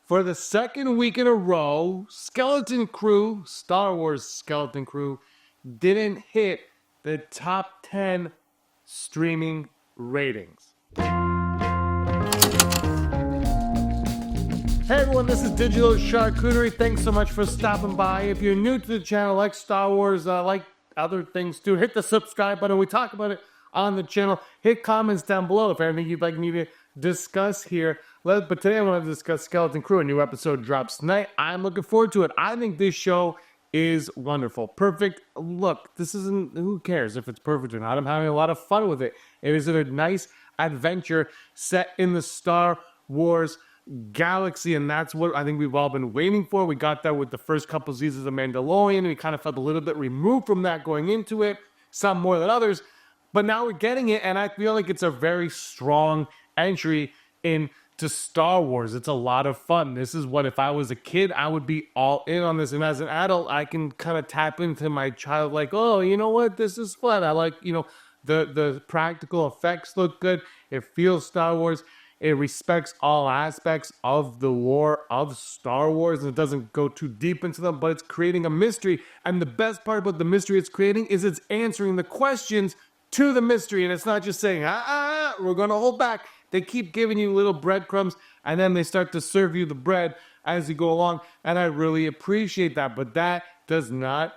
For the second week in a row, Skeleton Crew, Star Wars Skeleton Crew, didn't hit the top 10 streaming ratings. Hey everyone, this is Digital Charcuterie. Thanks so much for stopping by. If you're new to the channel, like Star Wars, like other things too, hit the subscribe button. We talk about it on the channel. Hit comments down below if anything you'd like me to discuss here. But today I want to discuss Skeleton Crew. A new episode drops tonight. I'm looking forward to it. I think this show is wonderful. Perfect. Look, this isn't, who cares if it's perfect or not? I'm having a lot of fun with it. It is a nice adventure set in the Star Wars galaxy, and that's what I think we've all been waiting for. We got that with the first couple seasons of Mandalorian, and we kind of felt a little bit removed from that going into it, some more than others, but now we're getting it, and I feel like it's a very strong entry into Star Wars. It's a lot of fun. This is what, if I was a kid, I would be all in on this, and as an adult, I can kind of tap into my child, like, oh, you know what, this is fun. I like, the practical effects look good. It feels Star Wars. It respects all aspects of the lore of Star Wars, and it doesn't go too deep into them, but it's creating a mystery. And the best part about the mystery it's creating is it's answering the questions to the mystery. And it's not just saying, we're going to hold back. They keep giving you little breadcrumbs, and then they start to serve you the bread as you go along. And I really appreciate that. But that does not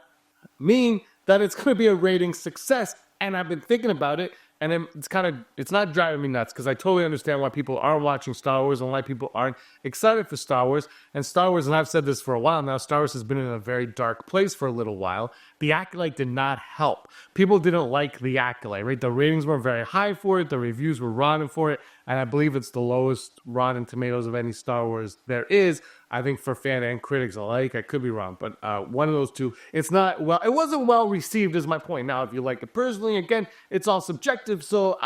mean that it's going to be a rating success. And I've been thinking about it. And it's not driving me nuts, because I totally understand why people aren't watching Star Wars and why people aren't excited for Star Wars. And Star Wars, and I've said this for a while now, Star Wars has been in a very dark place for a little while. The Acolyte did not help. People didn't like The Acolyte, right? The ratings weren't very high for it. The reviews were rotten for it. And I believe it's the lowest Rotten Tomatoes of any Star Wars there is. I think for fan and critics alike. I could be wrong, but one of those two. It wasn't well received is my point. Now, if you like it personally, again, it's all subjective, so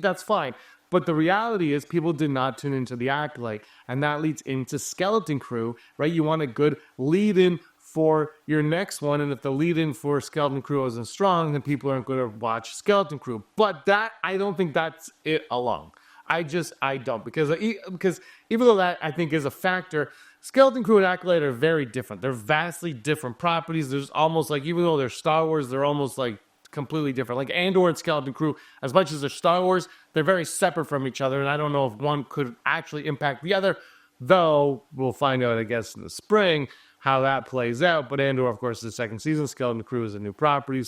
that's fine. But the reality is people did not tune into The Acolyte, and that leads into Skeleton Crew, right? You want a good lead-in for your next one, and if the lead-in for Skeleton Crew isn't strong, then people aren't going to watch Skeleton Crew. But I don't think that's it alone. I don't, because even though that I think is a factor, Skeleton Crew and Acolyte are very different. They're vastly different properties. There's almost like, even though they're Star Wars, they're almost like completely different. Like Andor and Skeleton Crew, as much as they're Star Wars, they're very separate from each other, and I don't know if one could actually impact the other, though we'll find out, I guess, in the spring how that plays out. But Andor, of course, is the second season. Skeleton Crew is a new property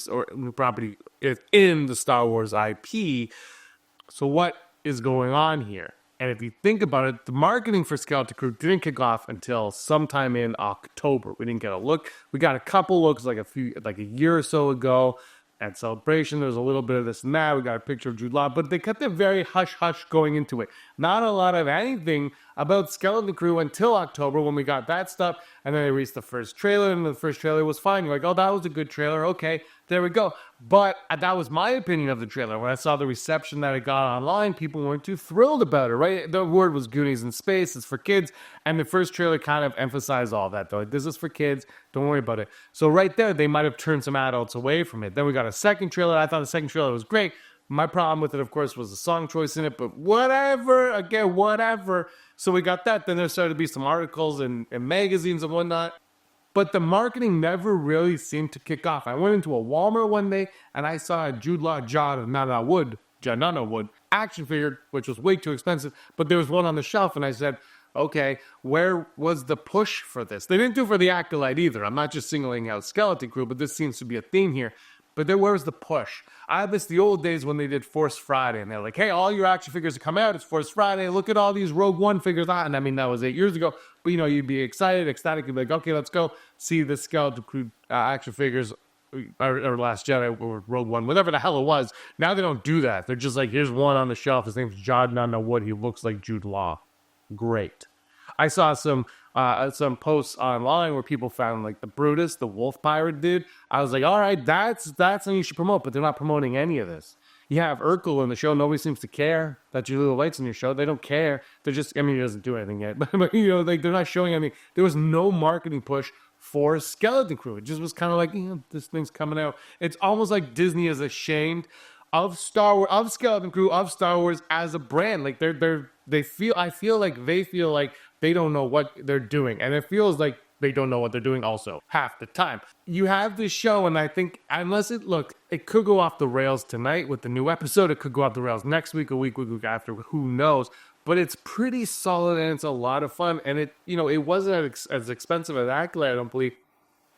in the Star Wars IP. So what is going on here? And if you think about it, the marketing for Skeleton Crew didn't kick off until sometime in October. We didn't get a look. We got a couple looks like a year or so ago at Celebration. There was a little bit of this and that. We got a picture of Jude Law, but they kept it very hush-hush going into it. Not a lot of anything about Skeleton Crew until October, when we got that stuff, and then they released the first trailer, and the first trailer was fine. You're like, oh, that was a good trailer. Okay, there we go. But that was my opinion of the trailer. When I saw the reception that it got online, people weren't too thrilled about it, right? The word was Goonies in space. It's for kids. And the first trailer kind of emphasized all that, though. Like, this is for kids. Don't worry about it. So right there, they might have turned some adults away from it. Then we got a second trailer. I thought the second trailer was great. My problem with it, of course, was the song choice in it. But whatever. Again, whatever. So we got that. Then there started to be some articles and magazines and whatnot. But the marketing never really seemed to kick off. I went into a Walmart one day, and I saw a Jude Law Janana Wood action figure, which was way too expensive. But there was one on the shelf, and I said, okay, where was the push for this? They didn't do it for the Acolyte either. I'm not just singling out Skeleton Crew, but this seems to be a theme here. But then where's the push? I miss the old days when they did Force Friday, and they're like, hey, all your action figures are coming out. It's Force Friday. Look at all these Rogue One figures. And I mean, that was 8 years ago. But, you'd be ecstatic. You'd be like, okay, let's go see the Skeleton Crew action figures, or Last Jedi, or Rogue One, whatever the hell it was. Now they don't do that. They're just like, here's one on the shelf. His name's Janana Wood. He looks like Jude Law. Great. I saw some posts online where people found like the Brutus, the Wolf Pirate dude. I was like, all right, that's something you should promote, but they're not promoting any of this. You have Urkel in the show. Nobody seems to care that Julia Light's in your show. They don't care. They're just, he doesn't do anything yet, but like they're not showing anything. There was no marketing push for Skeleton Crew. It just was kind of like, this thing's coming out. It's almost like Disney is ashamed of Star Wars, of Skeleton Crew, of Star Wars as a brand. Like I feel like they feel like they don't know what they're doing. And it feels like they don't know what they're doing also half the time. You have this show, and I think unless it could go off the rails tonight with the new episode. It could go off the rails next week, a week after, who knows. But it's pretty solid, and it's a lot of fun. And it wasn't as expensive as Acolyte, I don't believe.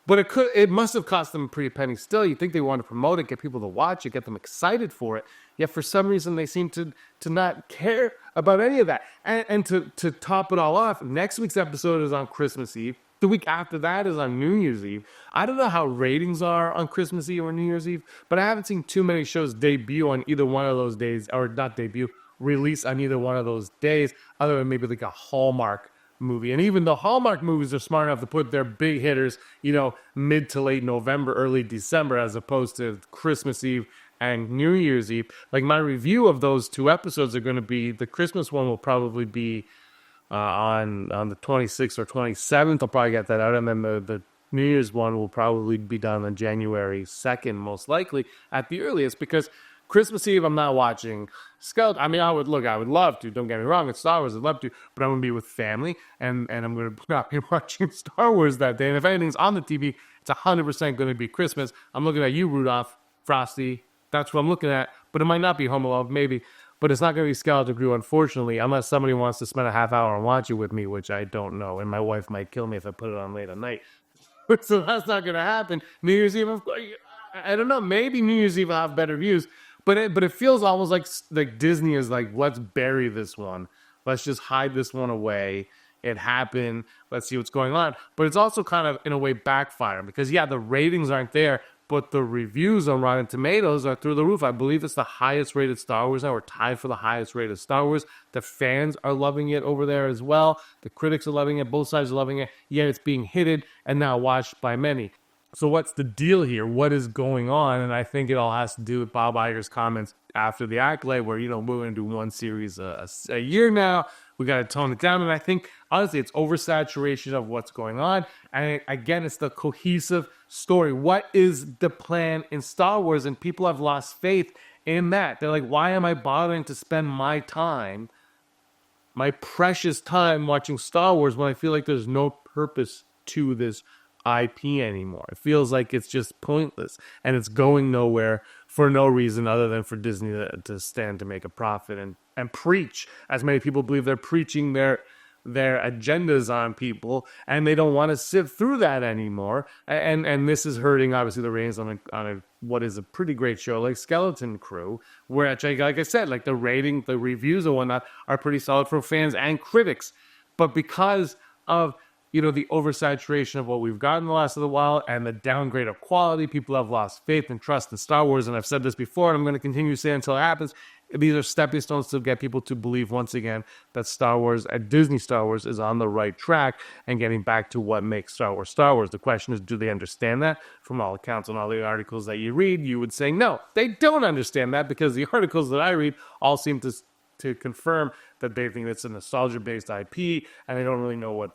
But it must have cost them a pretty penny still. You think they want to promote it, get people to watch it, get them excited for it. Yet for some reason they seem to not care about any of that. And to top it all off, next week's episode is on Christmas Eve. The week after that is on New Year's Eve. I don't know how ratings are on Christmas Eve or New Year's Eve, but I haven't seen too many shows debut on either one of those days, or not debut, release on either one of those days, other than maybe like a Hallmark movie. And even the Hallmark movies are smart enough to put their big hitters, mid to late November, early December, as opposed to Christmas Eve and New Year's Eve. Like, my review of those two episodes are going to be, the Christmas one will probably be on the 26th or 27th. I'll probably get that out. And then the New Year's one will probably be done on January 2nd, most likely, at the earliest, because Christmas Eve, I'm not watching Skeleton. I mean, I would love to. Don't get me wrong. It's Star Wars. I'd love to. But I'm going to be with family, and I'm going to not be watching Star Wars that day. And if anything's on the TV, it's 100% going to be Christmas. I'm looking at you, Rudolph, Frosty. That's what I'm looking at. But it might not be Home Alone, maybe. But it's not going to be Skeleton Crew, unfortunately, unless somebody wants to spend a half hour and watch it with me, which I don't know. And my wife might kill me if I put it on late at night. So that's not going to happen. New Year's Eve, I don't know. Maybe New Year's Eve will have better views. But it feels almost like Disney is like, let's bury this one. Let's just hide this one away. It happened. Let's see what's going on. But it's also kind of, in a way, backfiring. Because, yeah, the ratings aren't there, but the reviews on Rotten Tomatoes are through the roof. I believe it's the highest rated Star Wars now. We're tied for the highest rated Star Wars. The fans are loving it over there as well. The critics are loving it. Both sides are loving it. Yet it's being hated and now watched by many. So what's the deal here? What is going on? And I think it all has to do with Bob Iger's comments after the Acolyte, where, we're going to do one series a year now. We got to tone it down. And I think, honestly, it's oversaturation of what's going on. And again, it's the cohesive story. What is the plan in Star Wars? And people have lost faith in that. They're like, why am I bothering to spend my time, my precious time, watching Star Wars when I feel like there's no purpose to this IP anymore? It feels like it's just pointless, and it's going nowhere for no reason other than for Disney to stand to make a profit and preach, as many people believe they're preaching their agendas on people, and they don't want to sit through that anymore. And this is hurting, obviously, the ratings on what is a pretty great show like Skeleton Crew, where, like I said, like the reviews and whatnot are pretty solid for fans and critics. But because of the oversaturation of what we've gotten the last little while and the downgrade of quality, people have lost faith and trust in Star Wars. And I've said this before, and I'm going to continue to say it until it happens. These are stepping stones to get people to believe once again that Star Wars, at Disney Star Wars, is on the right track and getting back to what makes Star Wars Star Wars. The question is, do they understand that? From all accounts and all the articles that you read, you would say no, they don't understand that, because the articles that I read all seem to confirm that they think it's a nostalgia-based IP and they don't really know what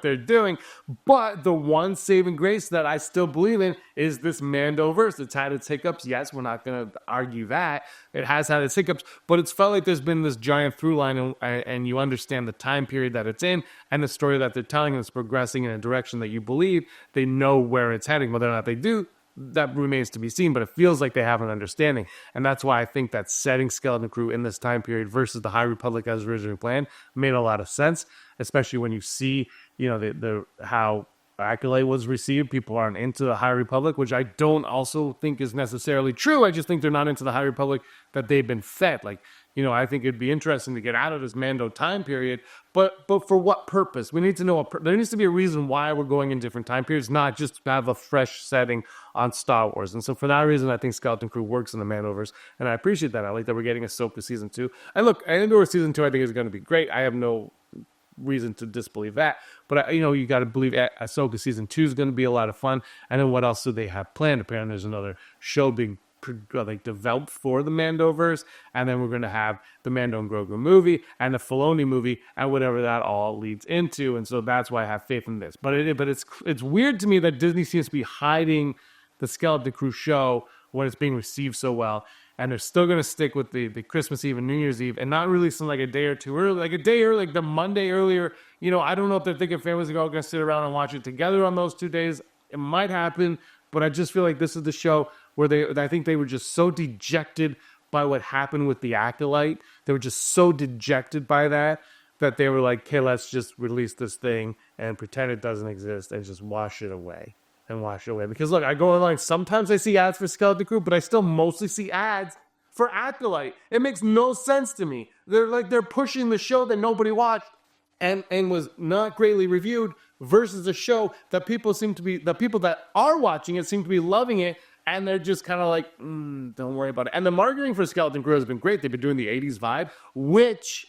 they're doing. But the one saving grace that I still believe in is this Mandoverse. It's had its hiccups. Yes, we're not going to argue that. It has had its hiccups, but it's felt like there's been this giant through line, and you understand the time period that it's in and the story that they're telling, and it's progressing in a direction that you believe. They know where it's heading. Whether or not they do, that remains to be seen, but it feels like they have an understanding. And that's why I think that setting Skeleton Crew in this time period versus the High Republic as originally planned made a lot of sense, especially when you see, the how Acolyte was received. People aren't into the High Republic, which I don't also think is necessarily true. I just think they're not into the High Republic that they've been fed. Like, I think it'd be interesting to get out of this Mando time period, but for what purpose? We need to know. There needs to be a reason why we're going in different time periods, not just to have a fresh setting on Star Wars. And so for that reason, I think Skeleton Crew works in the Mandoverse, and I appreciate that. I like that we're getting Ahsoka Season 2. And look, Andor Season 2 I think is going to be great. I have no reason to disbelieve that, but you got to believe Ahsoka Season 2 is going to be a lot of fun. And then what else do they have planned? Apparently there's another show being developed for the Mandoverse, and then we're going to have the Mando and Grogu movie and the Filoni movie and whatever that all leads into. And so that's why I have faith in this. But it's weird to me that Disney seems to be hiding the Skeleton Crew show when it's being received so well. and they're still gonna stick with the Christmas Eve and New Year's Eve, and not release them like a day or two early, like a day early, like the Monday earlier. You know, I don't know if they're thinking families are all gonna sit around and watch it together on those 2 days. It might happen, but I just feel like this is the show where I think they were just so dejected by what happened with the Acolyte. They were just so dejected by that they were like, okay, let's just release this thing and pretend it doesn't exist and just wash it away. Because look, I go online, sometimes I see ads for Skeleton Crew, but I still mostly see ads for Acolyte. It makes no sense to me. They're pushing the show that nobody watched and was not greatly reviewed versus a show that the people that are watching it seem to be loving it, and they're just kind of like, don't worry about it. And the marketing for Skeleton Crew has been great. They've been doing the 80s vibe, which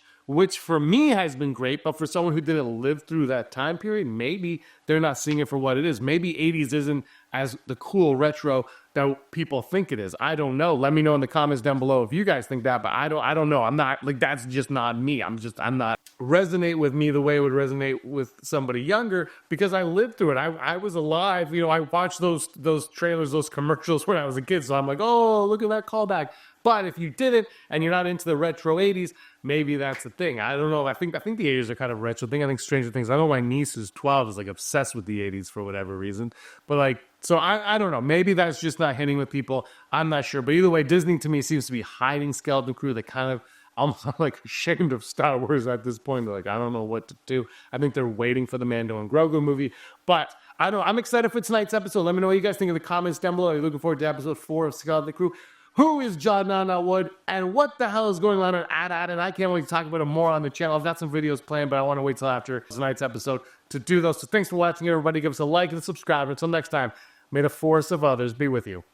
for me has been great, but for someone who didn't live through that time period, maybe they're not seeing it for what it is. Maybe 80s isn't as the cool retro that people think it is. I don't know. Let me know in the comments down below if you guys think that, but I don't know. I'm not, like, that's just not me. I'm not resonate with me the way it would resonate with somebody younger, because I lived through it. I was alive. You know, I watched those trailers, those commercials when I was a kid, so I'm like, oh, look at that callback. But if you didn't, and you're not into the retro 80s, maybe that's the thing. I don't know. I think the 80s are kind of retro thing. I think Stranger Things. I know my niece who's 12 is like obsessed with the 80s for whatever reason. But like, so I don't know. Maybe that's just not hitting with people. I'm not sure. But either way, Disney to me seems to be hiding Skeleton Crew. They kind of almost like ashamed of Star Wars at this point. They're like, I don't know what to do. I think they're waiting for the Mando and Grogu movie. But I don't know. I'm excited for tonight's episode. Let me know what you guys think in the comments down below. Are you looking forward to episode 4 of Skeleton Crew? Who is John Wood, and what the hell is going on at Ad? And I can't wait to talk about it more on the channel. I've got some videos planned, but I want to wait till after tonight's episode to do those. So thanks for watching, everybody. Give us a like and subscribe. Until next time, may the force of others be with you.